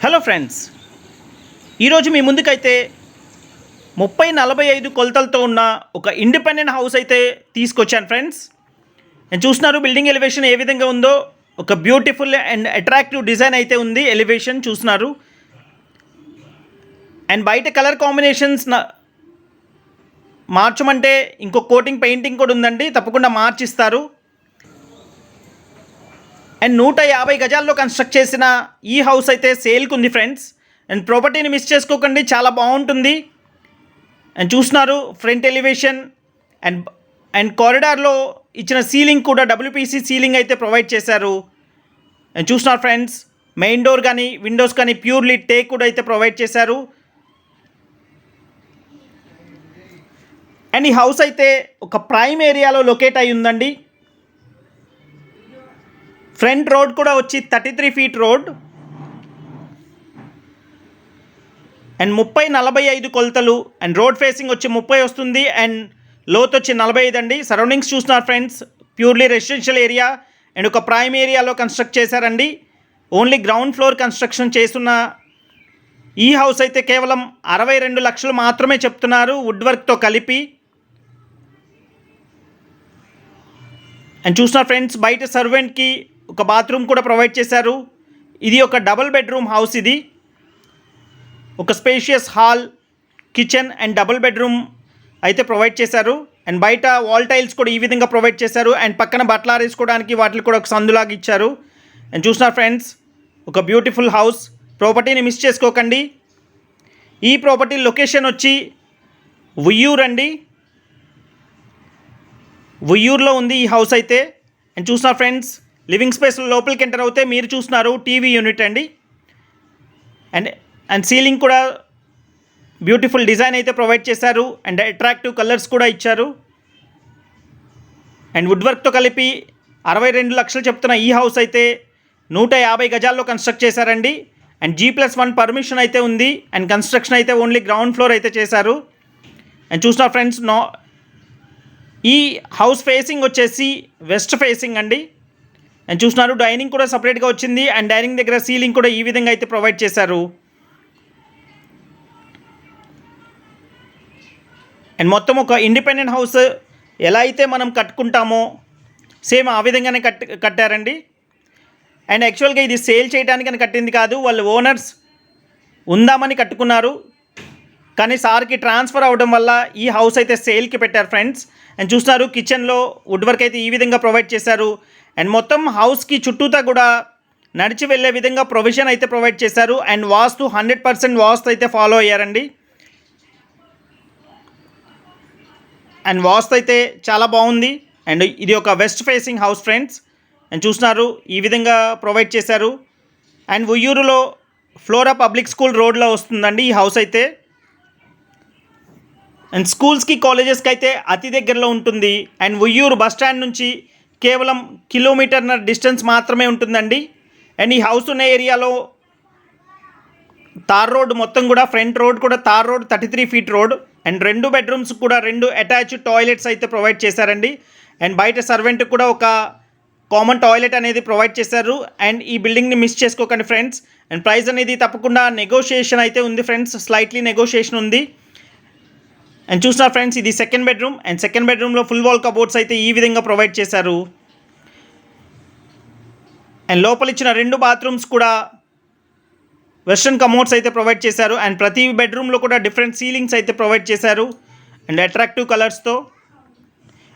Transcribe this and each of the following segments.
Hello friends, ఈరోజు మీ ముందుకైతే 30-45 కొలతలతో ఉన్న ఒక ఇండిపెండెంట్ హౌస్ అయితే తీసుకొచ్చాను ఫ్రెండ్స్. నేను చూస్తున్నారు బిల్డింగ్ ఎలివేషన్ ఏ విధంగా ఉందో. ఒక బ్యూటిఫుల్ అండ్ అట్రాక్టివ్ డిజైన్ అయితే ఉంది. ఎలివేషన్ చూస్తున్నారు. అండ్ బయట కలర్ కాంబినేషన్స్ మార్చమంటే ఇంకో కోటింగ్ పెయింటింగ్ కూడా ఉందండి, తప్పకుండా మార్చిస్తారు. అండ్ 150 గజాల్లో కన్స్ట్రక్ట్ చేసిన ఈ హౌస్ అయితే సేల్కి ఉంది ఫ్రెండ్స్. అండ్ ప్రాపర్టీని మిస్ చేసుకోకండి, చాలా బాగుంటుంది. అండ్ చూస్తున్నారు ఫ్రంట్ ఎలివేషన్ అండ్ కారిడార్లో ఇచ్చిన సీలింగ్ కూడా WPC సీలింగ్ అయితే ప్రొవైడ్ చేశారు. అండ్ చూస్తున్నారు ఫ్రెండ్స్, మెయిన్ డోర్ కానీ విండోస్ కానీ ప్యూర్లీ టేక్ కూడా అయితే ప్రొవైడ్ చేశారు. అండ్ ఈ హౌస్ అయితే ఒక ప్రైమ్ ఏరియాలో లొకేట్ అయి ఉందండి. ఫ్రంట్ రోడ్ కూడా వచ్చి 33 ఫీట్ రోడ్ అండ్ 30-45 కొలతలు. అండ్ రోడ్ ఫేసింగ్ వచ్చి 30 వస్తుంది అండ్ లోత్ వచ్చి 45 అండి. సరౌండింగ్స్ చూస్తున్నారు friends, purely residential area and ఒక ప్రైమ్ ఏరియాలో కన్స్ట్రక్ట్ చేశారండి. ఓన్లీ గ్రౌండ్ ఫ్లోర్ కన్స్ట్రక్షన్ చేస్తున్న ఈ హౌస్ అయితే కేవలం 62 లక్షలు మాత్రమే చెప్తున్నారు వుడ్ వర్క్తో కలిపి. అండ్ చూస్తున్నారు ఫ్రెండ్స్, బయట సర్వెంట్కి ఒక బాత్రూమ్ కూడా ప్రొవైడ్ చేశారు. ఇది ఒక డబుల్ బెడ్రూమ్ హౌస్. ఇది ఒక spacious hall, kitchen and double bedroom అయితే ప్రొవైడ్ చేశారు. అండ్ బయట వాల్ టైల్స్ కూడా ఈ విధంగా ప్రొవైడ్ చేశారు. అండ్ పక్కన బట్టలు ఆరేసుకోవడానికి వాటికి కూడా ఒక సందులాగా ఇచ్చారు. అండ్ చూస్తున్నారు ఫ్రెండ్స్, ఒక బ్యూటిఫుల్ హౌస్. ప్రాపర్టీని మిస్ చేసుకోకండి. ఈ ప్రాపర్టీ లొకేషన్ వచ్చి ఉయ్యూరు అండి. ఉయ్యూరులో ఉంది ఈ హౌస్ అయితే. అండ్ చూస్తున్నారు ఫ్రెండ్స్, లివింగ్ స్పేస్ లోపలికి ఎంటర్ అవుతే మీరు చూస్తున్నారు టీవీ యూనిట్ అండి. అండ్ సీలింగ్ కూడా బ్యూటిఫుల్ డిజైన్ అయితే ప్రొవైడ్ చేశారు. అండ్ అట్రాక్టివ్ కలర్స్ కూడా ఇచ్చారు. అండ్ వుడ్ వర్క్తో కలిపి 62 లక్షలు చెప్తున్న ఈ హౌస్ అయితే 150 గజాల్లో కన్స్ట్రక్ట్ చేశారండి. అండ్ G+1 పర్మిషన్ అయితే ఉంది. అండ్ కన్స్ట్రక్షన్ అయితే ఓన్లీ గ్రౌండ్ ఫ్లోర్ అయితే చేశారు. అండ్ చూస్తున్నారు ఫ్రెండ్స్, ఈ హౌస్ ఫేసింగ్ వచ్చేసి వెస్ట్ ఫేసింగ్ అండి. అండ్ చూస్తున్నారు డైనింగ్ కూడా సపరేట్గా వచ్చింది. అండ్ డైనింగ్ దగ్గర సీలింగ్ కూడా ఈ విధంగా అయితే ప్రొవైడ్ చేశారు. అండ్ మొత్తం ఒక ఇండిపెండెంట్ హౌస్ ఎలా అయితే మనం కట్టుకుంటామో సేమ్ ఆ విధంగానే కట్టారండి. అండ్ యాక్చువల్గా ఇది సేల్ చేయడానికని కట్టింది కాదు, వాళ్ళు ఓనర్స్ ఉందామని కట్టుకున్నారు. కానీ సార్కి ట్రాన్స్ఫర్ అవ్వడం వల్ల ఈ హౌస్ అయితే సేల్కి పెట్టారు ఫ్రెండ్స్. అండ్ చూస్తున్నారు కిచెన్లో వుడ్ వర్క్ అయితే ఈ విధంగా ప్రొవైడ్ చేశారు. అండ్ మొత్తం హౌస్కి చుట్టూతా కూడా నడిచి వెళ్ళే విధంగా ప్రొవిజన్ అయితే ప్రొవైడ్ చేశారు. అండ్ వాస్తు 100% వాస్తు అయితే ఫాలో అయ్యారండి. అండ్ వాస్తు అయితే చాలా బాగుంది. అండ్ ఇది ఒక west facing house friends. And చూస్తున్నారు ఈ విధంగా ప్రొవైడ్ చేశారు. అండ్ ఉయ్యూరులో ఫ్లోరా పబ్లిక్ స్కూల్ రోడ్లో వస్తుందండి ఈ హౌస్ అయితే. అండ్ స్కూల్స్కి కాలేజెస్కి అయితే అతి దగ్గరలో ఉంటుంది. అండ్ ఉయ్యూరు బస్ స్టాండ్ నుంచి కేవలం కిలోమీటర్నర డిస్టెన్స్ మాత్రమే ఉంటుందండి. అండ్ ఈ హౌస్ ఉన్న ఏరియాలో తార్ రోడ్ మొత్తం కూడా, ఫ్రంట్ రోడ్ కూడా tar road 33 feet road. And 2 bedrooms కూడా 2 అటాచ్డ్ టాయిలెట్స్ అయితే ప్రొవైడ్ చేశారండి. అండ్ బయట సర్వెంట్ కూడా ఒక కామన్ టాయిలెట్ అనేది ప్రొవైడ్ చేశారు. అండ్ ఈ బిల్డింగ్ని మిస్ చేసుకోకండి ఫ్రెండ్స్. అండ్ ప్రైస్ అనేది తప్పకుండా నెగోషియేషన్ అయితే ఉంది ఫ్రెండ్స్, స్లైట్లీ నెగోషియేషన్ ఉంది. అండ్ చూస్తున్నారు ఫ్రెండ్స్, ఇది సెకండ్ బెడ్రూమ్. అండ్ సెకండ్ బెడ్రూమ్లో ఫుల్ వాల్ కబోర్డ్స్ అయితే ఈ విధంగా ప్రొవైడ్ చేశారు. అండ్ లోపల ఇచ్చిన 2 బాత్రూమ్స్ కూడా వెస్ట్రన్ కమోడ్స్ అయితే ప్రొవైడ్ చేశారు. అండ్ ప్రతి బెడ్రూమ్లో కూడా డిఫరెంట్ సీలింగ్స్ అయితే ప్రొవైడ్ చేశారు అండ్ అట్రాక్టివ్ కలర్స్తో.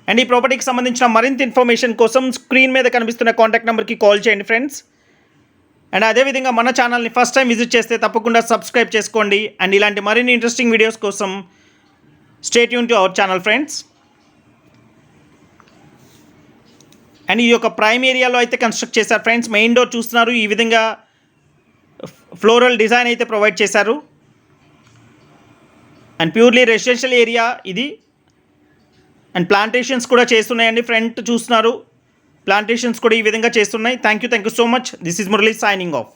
అండ్ ఈ ప్రాపర్టీకి సంబంధించిన మరింత ఇన్ఫర్మేషన్ కోసం స్క్రీన్ మీద కనిపిస్తున్న కాంటాక్ట్ నెంబర్కి కాల్ చేయండి ఫ్రెండ్స్. అండ్ అదేవిధంగా మన ఛానల్ని ఫస్ట్ టైం విజిట్ చేస్తే తప్పకుండా సబ్స్క్రైబ్ చేసుకోండి. అండ్ ఇలాంటి మరిన్ని ఇంట్రెస్టింగ్ వీడియోస్ కోసం stay tune to our channel friends. And ఇది ఒక ప్రైమ్ ఏరియాలో అయితే కన్స్ట్రక్ట్ చేశారు ఫ్రెండ్స్. మెయిన్ డోర్ చూస్తున్నారు ఈ విధంగా ఫ్లోరల్ డిజైన్ అయితే ప్రొవైడ్ చేశారు. అండ్ ప్యూర్లీ రెసిడెన్షియల్ ఏరియా ఇది. అండ్ ప్లాంటేషన్స్ కూడా చేస్తున్నాయండి. ఫ్రంట్ చూస్తున్నారు ప్లాంటేషన్స్ కూడా ఈ విధంగా చేస్తున్నాయి. Thank you so much. This is Murali signing off.